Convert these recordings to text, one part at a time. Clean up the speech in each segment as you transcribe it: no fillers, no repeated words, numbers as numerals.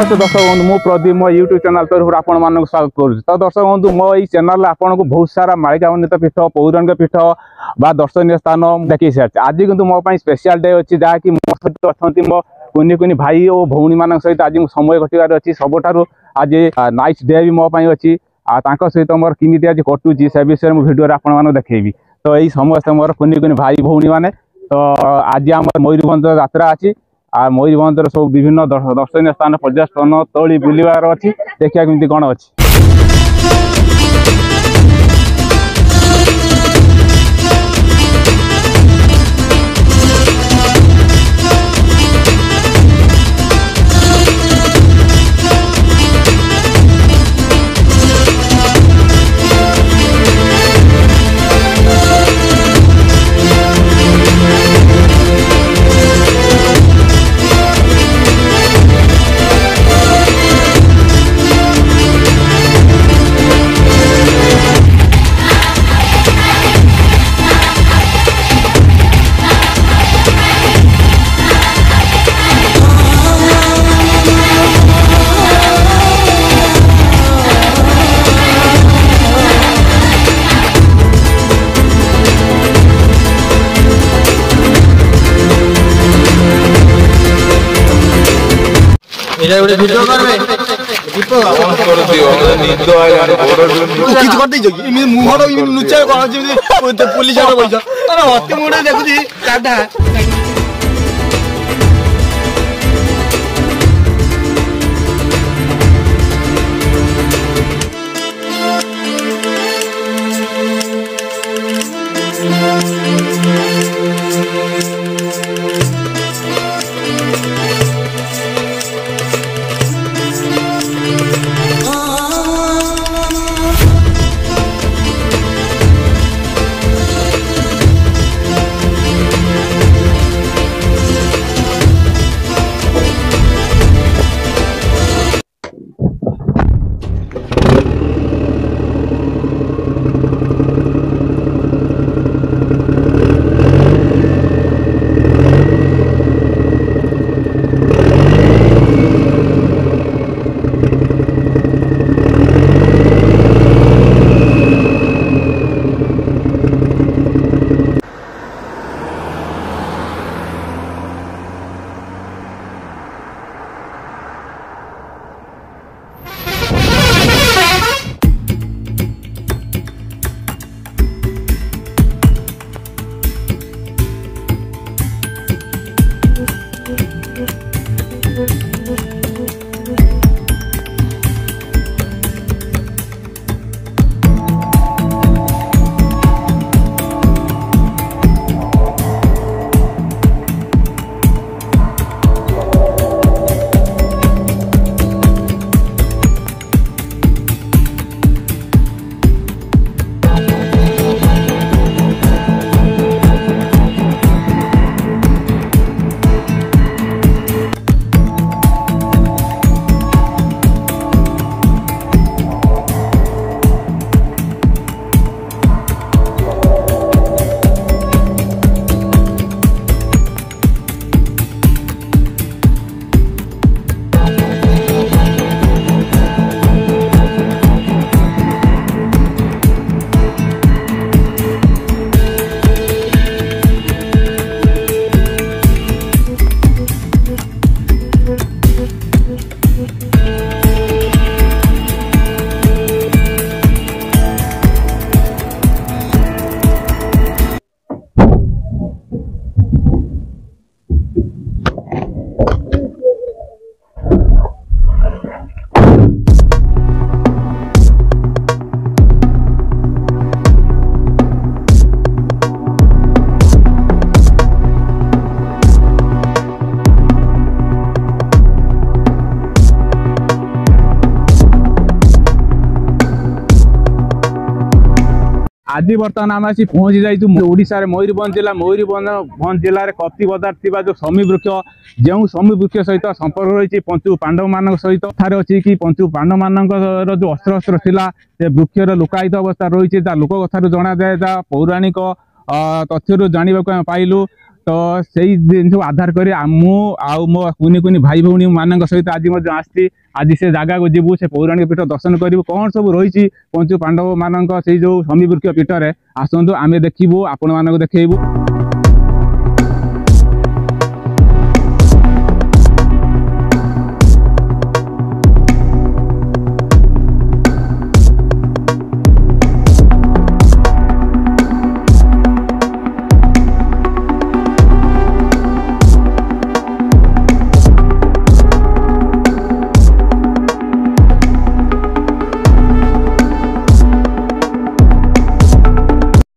नमस्ते दर्शक बंधु मु प्रदीप मो यूट्यूब चैनल तरफ आपण मान स्वागत करुँ। तो दर्शक बंधु मो ये चैनल आपको बहुत सारा मालिका उन्नीत पीठ पौराणिक पीठ बा दर्शनीय स्थान देखी सारी। आज किंतु मो स्पेशल डे अच्छी जहाँकि मो सहित अच्छा मो कुनि कुनि भाई और भौणी मान सहित आज समय कटार अच्छी सबुठ आज नाइट डे भी मो अच्छी सहित मोर किमी आज कटुची से विषय मुझे भिडियो आपण देखी। तो यही समस्त मोर कुनि कुनि भाई भौणी मैंने तो आज आम मयूरभंज यात्रा अच्छी मयूरभंज सब विभिन्न दर्शनीय स्थान पर्यटन स्थली बुलवार अच्छी देखा केमती कौन अच्छी। एटा गोटे वीडियो करबे दीप ऑन कर दियो निद आया बोर्ड किछ कर दे जोगी इमे मुहर लुचा कोन जे पुलिस आरो बैठा अरे हत्ते मुडे देखुची काढा। आज बर्तमान आम आसी पहुँची जाइए ओडिशा रे मयूरभंज जिले में कप्ति बजार थिबा जो शमी वृक्ष जो शमी वृक्ष सहित संपर्क रही पंचु पांडव मान सहित ठारे अच्छी कि पंचु पांडव मान जो अस्त्र शस्त्र थिला से वृक्षर लुकायित अवस्था रही लोक कथार जना जाए पौराणिक तथ्य जानवा पाइलु तो सेई दिन को आधार करी मु आउ मो कुनी कुनी भाई भौणी मान सहित आज आसी आज से जगह को जीवु से पौराणिक पीठ दर्शन करूँ कौन सब रही पंचु पांडव मान से जो शमीवृक्ष पीठरे आसतु आम देखू आपण मानक देखू।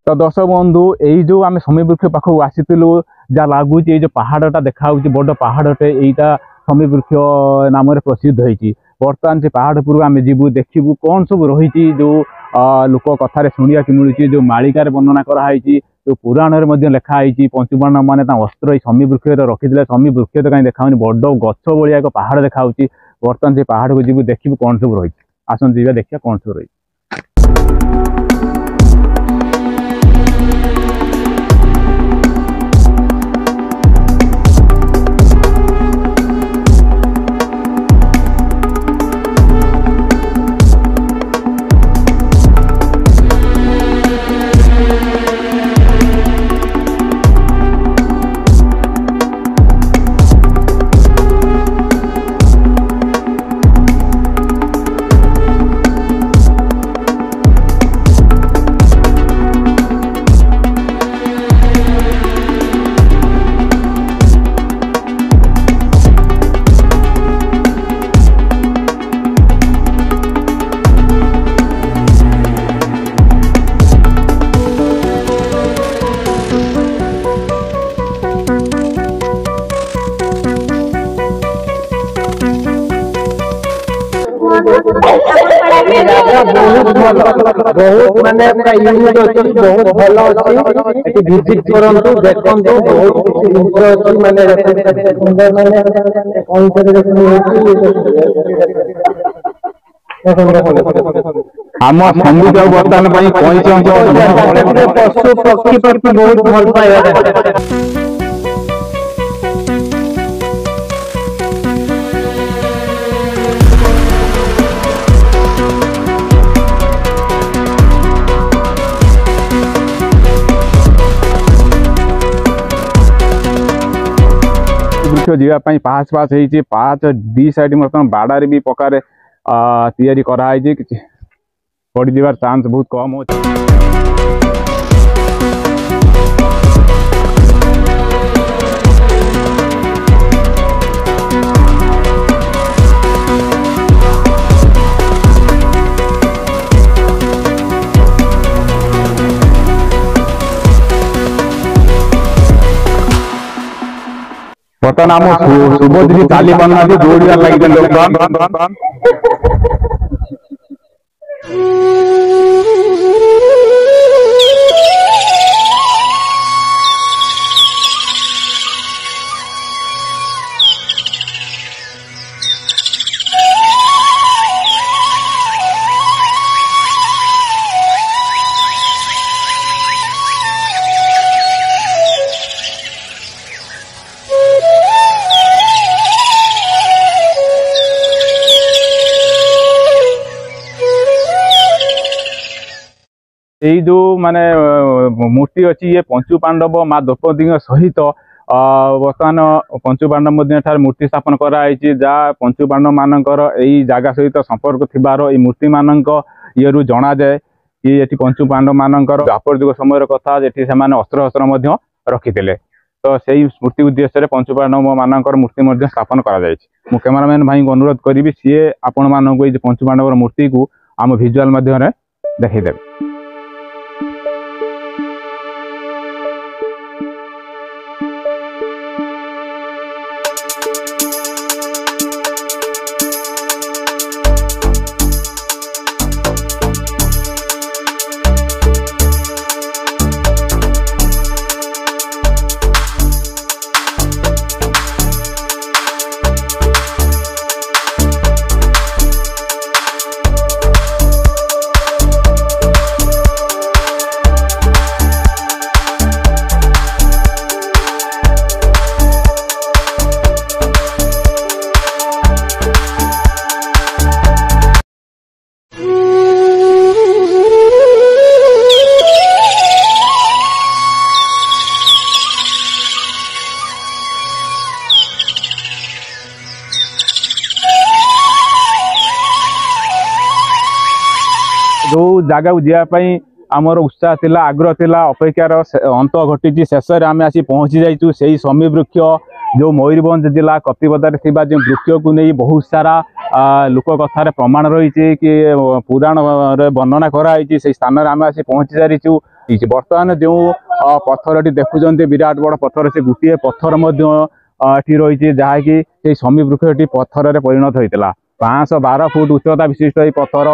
तो दर्शक बंधु यही जो आम शमीवृक्ष पाखक आसीलु जहाँ लगुच ये जो पहाड़टा देखा बड़ पहाड़टे यहीटा शमीवृक्ष नाम प्रसिद्ध होती बर्तमान से पहाड़ पूर्व आम जीवु देखू कौन सब रही जो लोक कथार शुणा मिलूँ जो मालिकार वर्णना कराई जो पुराण में लिखाई पंचुपांडव मैंने अस्त्र शमीवृक्ष रखी शमीवृक्ष तो कहीं देखा बड़ गछ भाया एक पहाड़ देखा बर्तमान से पहाड़ को जीवु देखू कौन सब रही आसन जी देखिए कौन सब रही। बहुत माने यूनिट अच्छी बहुत भल अच्छी विजिट करंतु देखंतु बहुत अच्छी माने सुंदर माने आम संगीत बर्तमान पशु पक्षी प्रति बहुत भल पाए। जीवाई पास पास होती पाँच दी साइड बर्तमान बाड़ारे भी पकार तैयारी कराई पड़ जावार चांस बहुत कम हो। बर्तमान आम सुभद्री चाली पाना दौड़ार लगे लोग यही जो माने मूर्ति अच्छी ये पंचु पांडव माँ द्रौपदी सहित बर्तमान पंचु पांडव मूर्ति स्थापन कराई जहाँ पंचु पांडव मानकर यही जगह सहित संपर्क थिबार ये मूर्ति मानक ये जना जाए कि ये पंचु पांडव मानकर द्वापर युग समय कथा ये अस्त्र शस्त्र रखी तो से स्मृति उद्देश्य पंचु पांडव मानकर मूर्ति स्थापन कर कैमरामैन भाई को अनुरोध करी सी आपण मानक ये पंचु पांडव मूर्ति को आम भिजुआल माध्यम देखईदेवे। जो जगह को जावाई आमर उत्साह थिला आग्रह थिला अपेक्षार अंत घटी शेष में आम आसी पहुँची जाइचु से समी वृक्ष जो मयूरभंज जिला कतिपदार जो वृक्ष को नहीं बहुत सारा लोक कथार प्रमाण रही कि पुराण वर्णना कराई से स्थान आम आसी पहुँची सारीचु। बर्तमान जो पत्थर देखुं विराट बड़ पत्थर से गोटे पत्थर रही जहाँकि समी वृक्ष पत्थर में परिणत होता 512 फुट उच्चता विशिष्ट ये पत्थर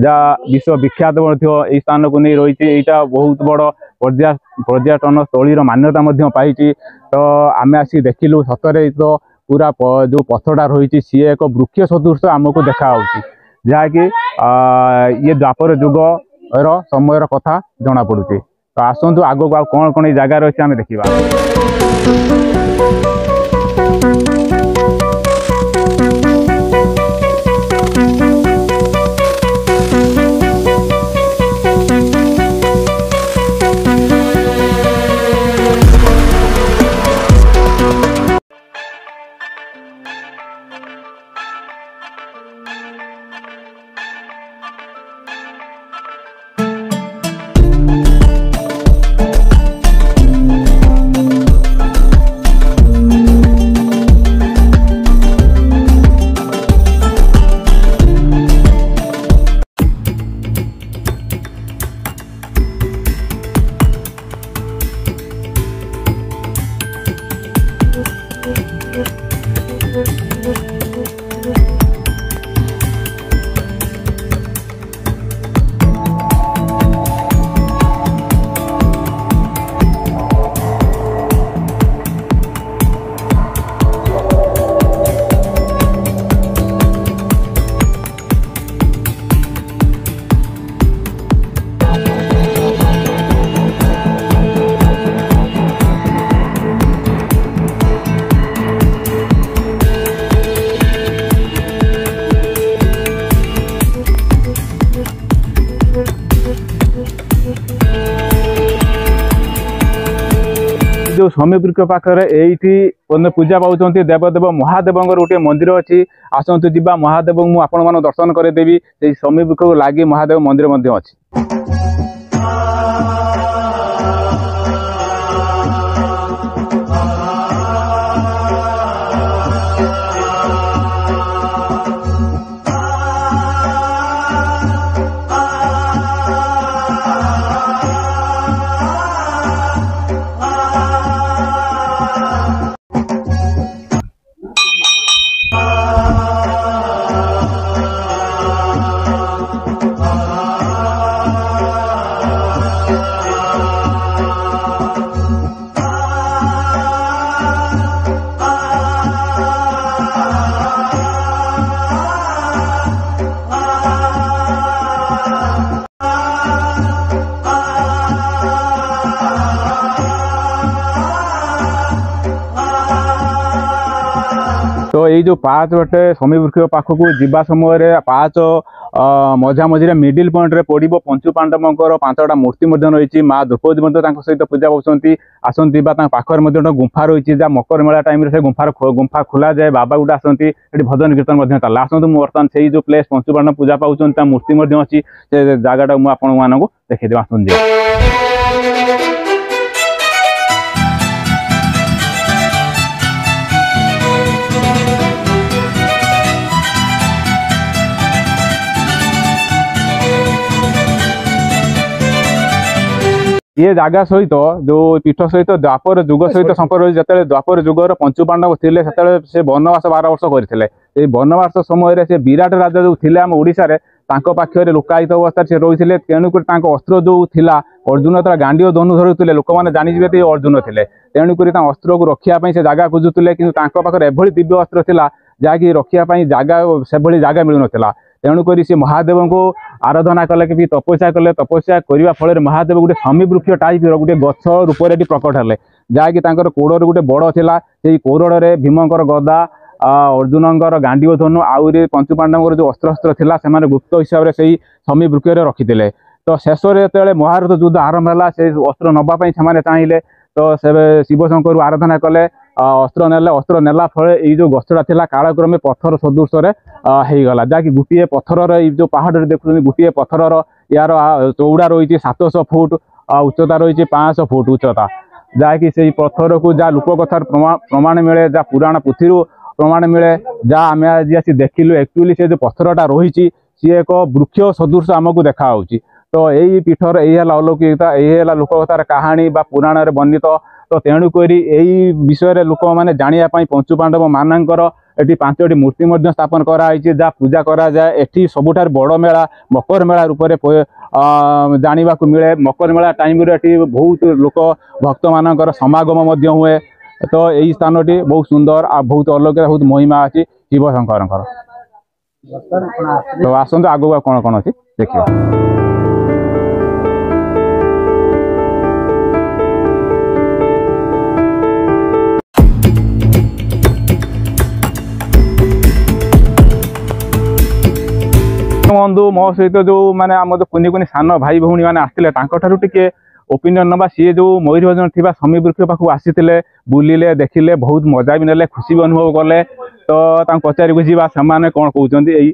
जहाँ विश्व विख्यात स्थान को नहीं रही यहाँ बहुत बड़ पर्यटन स्थली मान्यता पाई। तो आम आसी देखिलु सतरे तो पूरा जो पत्थरटा रही सी एक वृक्ष सदृश आमको देखा जहाँकि ये द्वापर जुगर समय कथा जना पड़ुचे। तो आसतु आगक आ कौन कौन जगार अच्छे आम देखा। जो समी वृक्ष पाखे ये पूजा पाँच देवदेव महादेव गोटे मंदिर अच्छी आसतु जा महादेव मुझे आपण दर्शन करदेवी समी वृक्ष को लगी महादेव मंदिर अच्छी। तो ये जो पाँच बटे समी वृक्ष पाखक जावा समय पाँच मझा मझे मिडिल पॉइंट रे पड़ो पंचु पांडवंकर 5टा मूर्ति रही माँ द्रौपदी सहित पूजा पाँच आसती पाखे गुंफा रही जहाँ मकर मेला टाइम से गुंफा खोल जाए बाबा गोटे आसती भजन कीर्तन चला आसतु बर्तमान से जो प्लेस पंचु पांडव पूजा पाँच मूर्ति अच्छी से जगह मुझे देखी आसतु। ये जगह सहित जो पीठ सहित द्वापर जुग सहित संपर्क जो द्वापर जुगर पंचु पांडव थे से वनवास 12 वर्ष करते वनवास समय से विराट राजा जो थे आम ओडिशा रे पाखे लोकायित अवस्था से रही तेणुक अस्त्र जो थिला अर्जुन तर गांडी धनु धरुले लोक मैंने जानीजे अर्जुन थे तेणुक अस्त्र को रखापी से जगह खोजुले कि एभली दिव्य अस्त्र था जहाँकि रखापी जगह से जगह मिलू ना तेणुक सी महादेव को आराधना कले कि तपस्या कले तपस्या करने फल महादेव गोटे समी वृक्ष टाइप गोटे गछ रूप से प्रकट हेले जहाँकि कोड़र गोटे बड़ था से कोड़े भीमंकर गदा अर्जुनंकर गांडी धनु आउरी पंचु पांडवर जो अस्त्र था से गुप्त हिसाब से समी वृक्ष रखी तो शेष में जो महारत युद्ध आरंभ है से अस्त्र नवाई से चाहिए तो से शिव शंकर आराधना कले अस्त्र नेले अस्त्र नेला फले ये जो गछटा थिला कालक्रमे पत्थर सदृश हो गला जहाँकि गोटे पत्थर जो पहाड़ देखुं गोटे पत्थर यार चौड़ा रही 700 फुट उच्चता रही 500 फुट उच्चता जहाँकि से पत्थर को जहाँ लोककथार प्रमाण मिले जहाँ पुराण पुथी प्रमाण मिले जहाँ आम आज आसी देखिलु एक्चुअली से जो पत्थरटा रही सी एक वृक्ष सदृश आमको देखा तो यही पीठर यही अलौकिकता यही लोककथार कहानी बा पुराण में वर्णित तो तेणुक यही विषय लोक मैंने जानापी पंचु पांडव मानकर एटी 5टी मूर्ति स्थापन कराई जहाँ पूजा करा जाए एटी सबुठार बड़ मेला मकर मेला रूप में जाना मिले मकर मेला टाइम रे बहुत लोक भक्त मानकर समागम हुए तो यही स्थान टी बहुत सुंदर आ बहुत अलौकिक बहुत महिमा अच्छी शिव शंकर तो आसतु आगू कौन कौन अच्छी देखिए। बंधु मो सहित जो माने आम जो कुनी कुनी सान भाई भौणी मैंने आसते टे ओपिनियन नवा सी जो मयूरभंज थी समी वृक्ष पाखु आसी बुलिले देखिले बहुत मजा भी नेले खुशी भी अनुभव कले तो पचारि बुझा से कौन कहते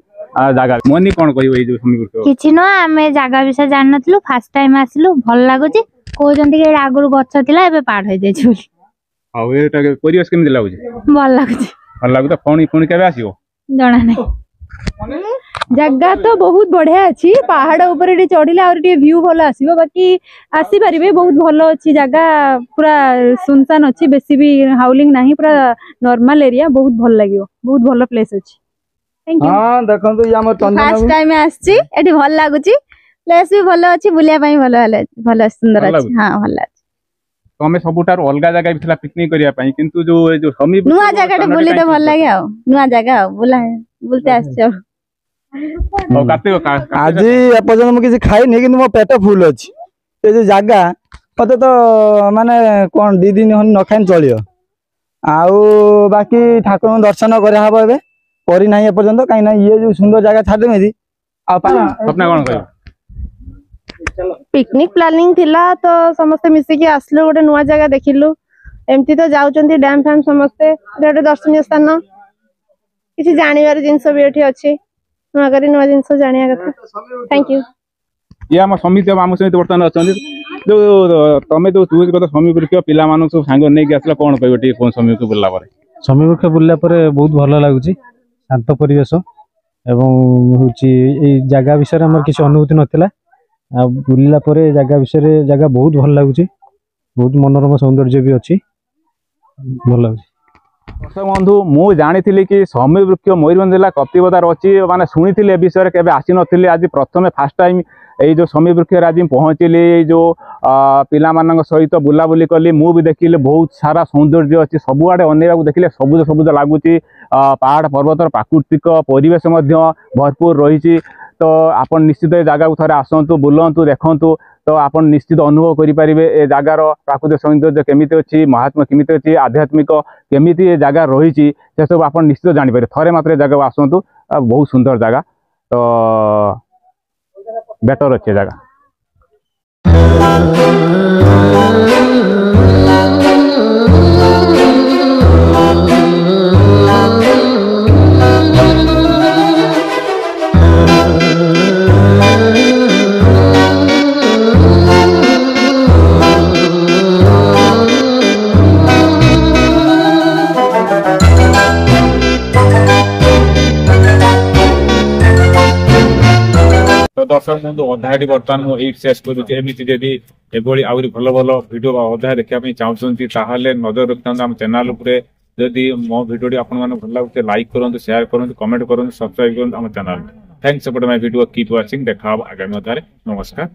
जगह मनी कौन कह समी वृक्ष किछि न आमे जगह विषय जान नथलु फर्स्ट टाइम आसिलु भल लागुची कहउजंती के आगुर गछ थिला एबे पाड़ होई जाय छी आ एटा परिवेश केमि लागुची भल लागुची फोन फोन केबे आसीओ जणा नै जगह तो बहुत बढ़िया अच्छी पहाड़ ऊपर चढ़िले और व्यू भल आसो बाकी आसी पारे बहुत भल अच्छी जगह पूरा सुनसान अच्छी बेसी भी हाउलिंग नहीं पूरा नॉर्मल एरिया बहुत भल लगे बहुत भल प्लेस अच्छी थैंक यू। हां देखंतु या हमर फर्स्ट टाइम आछि एठी भल लागुची प्लेस भी भल अच्छी बुलिया पई भल सुंदर अच्छी हां भल अच्छी तमे सबुटार अलगा जगह भी थिला पिकनिक करिया पई किंतु जो समी नुआ जगह बुली तो भल लागे आ नुआ जगह बुला बुलते आछो आज एपर्यंत मुझे किसी खाई कि मो पेट फुल अच्छी ये जो जगह मत तो माने कौन 2 दिन न खाई चलियो आउ बाकी ठाकुर दर्शन करना एपर्यंत कहीं ये जो सुंदर जगह छाड़े मेरी पिकनिक प्लानिंग थिला तो समस्ते मिसिकी आसलु गोटे नुआ जगह देखिलु एमती तो जाउचंती डैम फैम समस्ते गोटे दर्शनीय स्थान किसी जानिबार जिंस भी एठी अछि नुआ जिनस जानिया कथा थैंक यू। ये आम समिति आम सहित बर्तमान अच्छा जो तुम जो चूज कर समी वृक्ष पिला सब सांग नहीं आसला कौन कह कौन समी वृक्ष बुलला समी वृक्ष बुलला बहुत भल लगुच शांत परिवेश एवं जगह विषय आम किसी अनुभूति नाला बुलला जगह विषय जगह बहुत भल लगुच बहुत मनोरम सौंदर्य भी अच्छी भल लगुच। बंधु मु जानी कि समी वृक्ष मयूरभंज जिला कप्तिपदार अच्छी माने शुणी ए विषय केबे आसी नथिले आज प्रथम फास्ट टाइम ये जो समी वृक्ष आज पहुँचली जो पिला मानक सहित बुलाबुली कली मु भी देखिले बहुत सारा सौंदर्य अच्छी सबुआडे अनेक देखिले सबुज सबुज लगुच पहाड़ पर्वतर प्राकृतिक परिवेश भरपूर रही तो आपन निश्चित जगह को थे आसतु बुलतु देखु तो आप निश्चित अनुभव करेंगे ए जगार प्राकृतिक सौंदर्य केमी अच्छी महात्मा केमी अच्छी आध्यात्मिक केमी जगह रही से सब आप निश्चित जानीपर थे मात्र जगह आसतु बहुत सुंदर जगह तो बेटर अच्छे जगह। दर्शक बंधु अध्याय बर्तमान मुझे शेष करुँगी एभली आहरी भल भल भिड अध्याय देखा चाहते नजर रखिता आम चैनल जदि मो भिडियो आपन भल लगे लाइक करूँ शेयर करूँ कमेंट करूँ सब्सक्राइब करूँ आम channel thanks for my video keep watching देखा आगामी अध्याय नमस्कार।